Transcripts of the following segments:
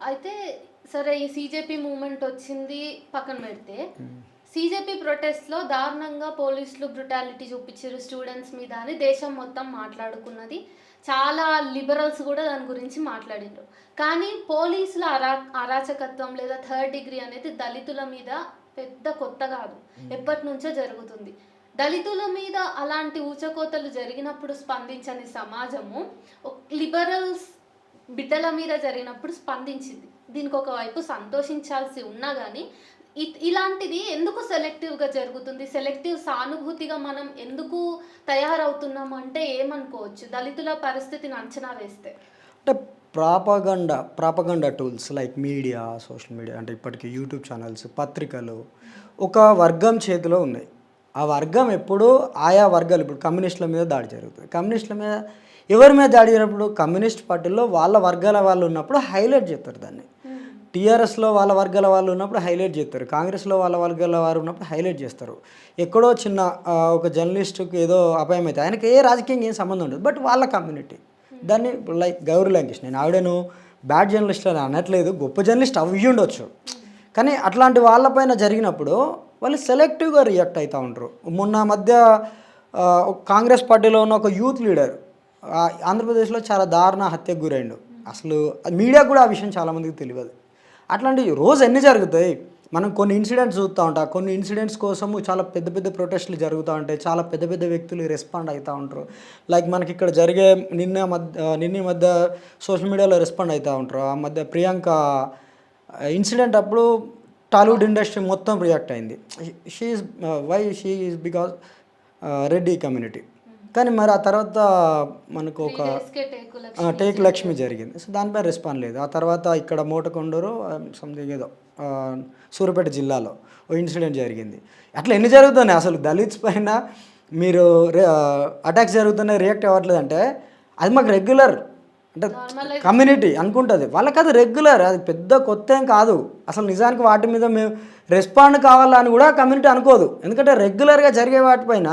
అయితే సరే ఈ సీజేపీ మూవ్‌మెంట్ వచ్చింది పక్కన పెడితే, సీజేపీ ప్రొటెస్ట్‌లో దారుణంగా పోలీసులు బ్రుటాలిటీ చూపిచ్చిర్రు స్టూడెంట్స్ మీద అని దేశం మొత్తం మాట్లాడుకున్నది. చాలా లిబరల్స్ గూడా దాని గురించి మాట్లాడిండ్రు. కానీ పోలీసుల అరాచకత్వం లేదా థర్డ్ డిగ్రీ అనేది దళితుల మీద పెద్ద కొత్త గాదు. ఎప్పటినుంచో జరుగుతుంది. దళితుల మీద అలాంటి ఊచకోతలు జరిగినప్పుడు స్పందించని సమాజము లిబరల్స్ బిడ్డల మీద జరిగినప్పుడు స్పందించింది. దీనికి ఒకవైపు సంతోషించాల్సి ఉన్నా గానీ ఇలాంటిది ఎందుకు సెలెక్టివ్‌గా జరుగుతుంది? సెలెక్టివ్ సానుభూతిగా మనం ఎందుకు తయారవుతున్నాము అంటే ఏమనుకోవచ్చు? దళితుల పరిస్థితిని అంచనా వేస్తే. అంటే propaganda tools like media, social media అంటే ఇప్పటికి యూట్యూబ్ ఛానల్స్, పత్రికలు ఒక వర్గం చేతిలో ఉన్నాయి. ఆ వర్గం ఎప్పుడూ ఆయా వర్గాలు ఇప్పుడు కమ్యూనిస్టుల మీద దాడి జరుగుతుంది. కమ్యూనిస్టుల మీద ఎవరి మీద దాడి జరిగినప్పుడు కమ్యూనిస్ట్ పార్టీలో వాళ్ళ వర్గాల వాళ్ళు ఉన్నప్పుడు హైలైట్ చేస్తారు దాన్ని. టీఆర్ఎస్లో వాళ్ళ వర్గాల వాళ్ళు ఉన్నప్పుడు హైలైట్ చేస్తారు. కాంగ్రెస్లో వాళ్ళ వర్గాల వారు ఉన్నప్పుడు హైలైట్ చేస్తారు. ఎక్కడో చిన్న ఒక జర్నలిస్టుకి ఏదో అపాయం అయితే ఆయనకి ఏ రాజకీయంగా ఏం సంబంధం ఉండదు. బట్ వాళ్ళ కమ్యూనిటీ దాన్ని లైక్ గౌరీ లంకేష్, నేను ఆవిడను బ్యాడ్ జర్నలిస్ట్ అని అనట్లేదు, గొప్ప జర్నలిస్ట్ అవి ఉండొచ్చు. కానీ అట్లాంటి వాళ్ళపైన జరిగినప్పుడు వాళ్ళు సెలెక్టివ్గా రియాక్ట్ అవుతూ ఉంటారు. మొన్న మధ్య కాంగ్రెస్ పార్టీలో ఉన్న ఒక యూత్ లీడర్ ఆంధ్రప్రదేశ్లో చాలా దారుణ హత్యకు గురైండు. అసలు మీడియా కూడా ఆ విషయం చాలామందికి తెలియదు. అట్లాంటివి రోజు ఎన్ని జరుగుతాయి. మనం కొన్ని ఇన్సిడెంట్స్ చూస్తూ ఉంటాం. కొన్ని ఇన్సిడెంట్స్ కోసము చాలా పెద్ద పెద్ద ప్రొటెస్టులు జరుగుతూ ఉంటాయి. చాలా పెద్ద పెద్ద వ్యక్తులు రెస్పాండ్ అవుతూ ఉంటారు. లైక్ మనకి ఇక్కడ జరిగే నిన్న మధ్య సోషల్ మీడియాలో రెస్పాండ్ అవుతూ ఉంటారు. ఆ మధ్య ప్రియాంక ఇన్సిడెంట్ అప్పుడు టాలీవుడ్ ఇండస్ట్రీ మొత్తం రియాక్ట్ అయింది. She is because Reddy community. కానీ మరి ఆ తర్వాత మనకు ఒక టేక్ లక్ష్మి జరిగింది. సో దానిపై రెస్పాండ్ లేదు. ఆ తర్వాత ఇక్కడ మోటకొండూరు సంథింగ్ ఏదో సూర్యాపేట జిల్లాలో ఓ ఇన్సిడెంట్ జరిగింది. అట్లా ఎన్ని జరుగుతున్నాయి అసలు దళిత్స్ పైన మీరు అటాక్స్ జరుగుతున్నాయి రియాక్ట్ అవ్వట్లేదు అంటే అది మాకు రెగ్యులర్ అంటే కమ్యూనిటీ అనుకుంటుంది. వాళ్ళకి అది రెగ్యులర్, అది పెద్ద కొత్త ఏం కాదు. అసలు నిజానికి వాటి మీద మేము రెస్పాండ్ కావాలని కూడా కమ్యూనిటీ అనుకోదు. ఎందుకంటే రెగ్యులర్గా జరిగే వాటిపైన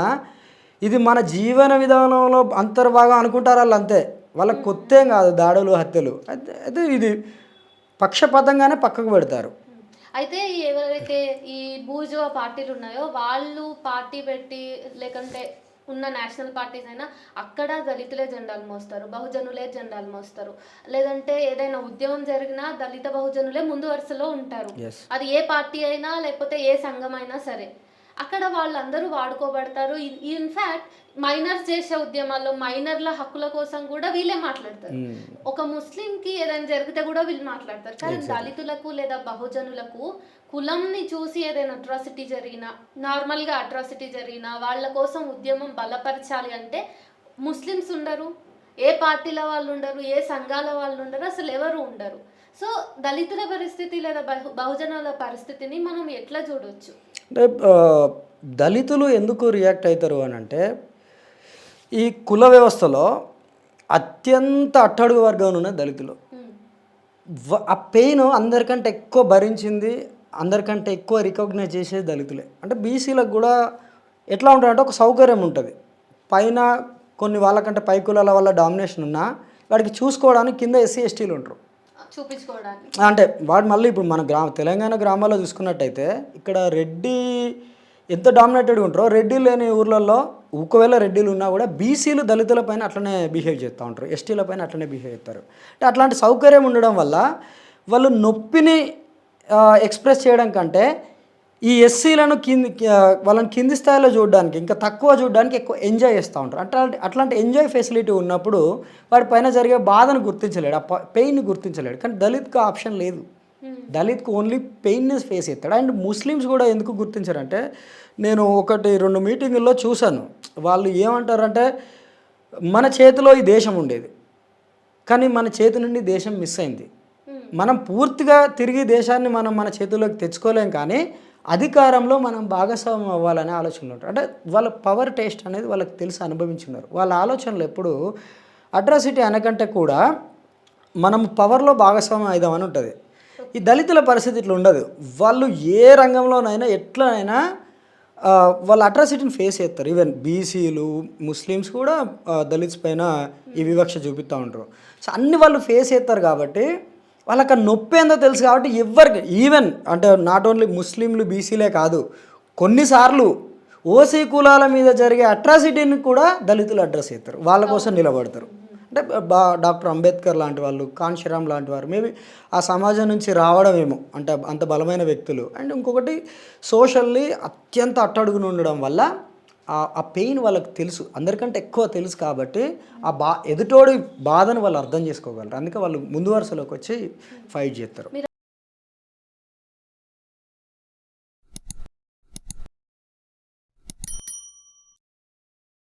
ఇది మన జీవన విధానంలో అంతర్భాగం అనుకుంటారు వాళ్ళు, అంతే. వాళ్ళకి కొత్త ఏం కాదు దాడులు, హత్యలు. అయితే ఇది పక్షపాతంగానే పక్కకు పెడతారు. అయితే ఎవరైతే ఈ బూర్జువా పార్టీలు ఉన్నాయో వాళ్ళు పార్టీ పెట్టి లేకంటే ఉన్న నేషనల్ పార్టీస్ అయినా అక్కడ దళితులే జెండాలు మోస్తారు, బహుజనులే జెండాలు మోస్తారు. లేదంటే ఏదైనా ఉద్యమం జరిగినా దళిత బహుజనులే ముందు వరుసలో ఉంటారు. అది ఏ పార్టీ అయినా లేకపోతే ఏ సంఘం అయినా సరే అక్కడ వాళ్ళందరూ వాడుకోబడతారు. ఇన్ఫ్యాక్ట్ మైనర్స్ చేసే ఉద్యమాల్లో మైనర్ల హక్కుల కోసం కూడా వీళ్ళే మాట్లాడతారు. ఒక ముస్లింకి ఏదైనా జరిగితే కూడా వీళ్ళు మాట్లాడతారు. కానీ దళితులకు లేదా బహుజనులకు కులంని చూసి ఏదైనా అట్రాసిటీ జరిగినా, నార్మల్గా అట్రాసిటీ జరిగినా వాళ్ళ కోసం ఉద్యమం బలపరచాలి అంటే ముస్లిమ్స్ ఉండరు, ఏ పార్టీల వాళ్ళు ఉండరు, ఏ సంఘాల వాళ్ళు ఉండరు, అసలు ఎవరు ఉండరు. సో దళితుల పరిస్థితి లేదా బహుజనుల పరిస్థితిని మనం ఎట్లా చూడవచ్చు? అంటే దళితులు ఎందుకు రియాక్ట్ అవుతారు అని అంటే ఈ కుల వ్యవస్థలో అత్యంత అట్టడుగు వర్గం ఉన్న దళితులు. ఆ పెయిన్ అందరికంటే ఎక్కువ భరించింది, అందరికంటే ఎక్కువ రికగ్నైజ్ చేసేది దళితులే. అంటే బీసీలకు కూడా ఎట్లా ఉంటుందంటే ఒక సౌకర్యం ఉంటుంది. పైన కొన్ని వాళ్ళకంటే పై కులాల వల్ల డామినేషన్ ఉన్నా వాడికి చూసుకోవడానికి కింద ఎస్సీ ఎస్టీలు ఉంటారు చూపించుకోవడానికి. అంటే వాడు మళ్ళీ ఇప్పుడు మన తెలంగాణ గ్రామాల్లో చూసుకున్నట్టయితే ఇక్కడ రెడ్డి ఎంత డామినేటెడ్గా ఉంటారో రెడ్డి లేని ఊర్లలో ఒకవేళ రెడ్డిలు ఉన్నా కూడా బీసీలు దళితుల పైన అట్లనే బిహేవ్ చేస్తూ ఉంటారు, ఎస్టీల పైన అట్లనే బిహేవ్ చేస్తారు. అంటే అట్లాంటి సౌకర్యం ఉండడం వల్ల వాళ్ళు నొప్పిని ఎక్స్ప్రెస్ చేయడం కంటే ఈ ఎస్సీలను వాళ్ళని కింది స్థాయిలో చూడడానికి, ఇంకా తక్కువ చూడడానికి ఎక్కువ ఎంజాయ్ చేస్తూ ఉంటారు. అట్లాంటి ఎంజాయ్ ఫెసిలిటీ ఉన్నప్పుడు వాడి పైన జరిగే బాధను గుర్తించలేడు, ఆ పెయిన్ని గుర్తించలేడు. కానీ దళిత్కి ఆప్షన్ లేదు. దళిత్కి ఓన్లీ పెయిన్ని ఫేస్ చేస్తాడు. అండ్ ముస్లిమ్స్ కూడా ఎందుకు గుర్తించారంటే నేను 1-2 మీటింగుల్లో చూశాను. వాళ్ళు ఏమంటారంటే మన చేతిలో ఈ దేశం ఉండేది, కానీ మన చేతి నుండి దేశం మిస్ అయింది. మనం పూర్తిగా తిరిగి దేశాన్ని మన చేతిలోకి తెచ్చుకోలేం, కానీ అధికారంలో మనం భాగస్వామ్యం అవ్వాలనే ఆలోచనలు ఉంటారు. అంటే వాళ్ళ పవర్ టేస్ట్ అనేది వాళ్ళకి తెలిసి అనుభవించున్నారు. వాళ్ళ ఆలోచనలు ఎప్పుడు అట్రాసిటీ అనకంటే కూడా మనం పవర్లో భాగస్వామ్యం అయిదామని ఉంటుంది. ఈ దళితుల పరిస్థితి ఇట్లా ఉండదు. వాళ్ళు ఏ రంగంలోనైనా ఎట్లనైనా వాళ్ళ అట్రాసిటీని ఫేస్ చేస్తారు. ఈవెన్ బీసీలు, ముస్లిమ్స్ కూడా దళిత్స్ పైన ఈ వివక్ష చూపిస్తూ ఉంటారు. సో అన్ని వాళ్ళు ఫేస్ చేస్తారు కాబట్టి వాళ్ళకి ఆ నొప్పి ఏందో తెలుసు కాబట్టి ఎవరికి ఈవెన్ అంటే నాట్ ఓన్లీ ముస్లింలు బీసీలే కాదు, కొన్నిసార్లు ఓసీ కులాల మీద జరిగే అట్రాసిటీని కూడా దళితులు అడ్రస్ చేస్తారు, వాళ్ళ కోసం నిలబడతారు. అంటే డాక్టర్ అంబేద్కర్ లాంటి వాళ్ళు, కాన్షీరామ్ లాంటి వారు మేబీ ఆ సమాజం నుంచి రావడమేమో, అంటే అంత బలమైన వ్యక్తులు. అండ్ ఇంకొకటి సోషల్లీ అత్యంత అట్టడుగున ఉండడం వల్ల ఆ పెయిన్ వాళ్ళకి తెలుసు, అందరికంటే ఎక్కువ తెలుసు కాబట్టి ఎదుటోడి బాధను వాళ్ళు అర్థం చేసుకోగలరు. అందుకే వాళ్ళు ముందు వరుసలోకి వచ్చి ఫైట్ చేస్తారు.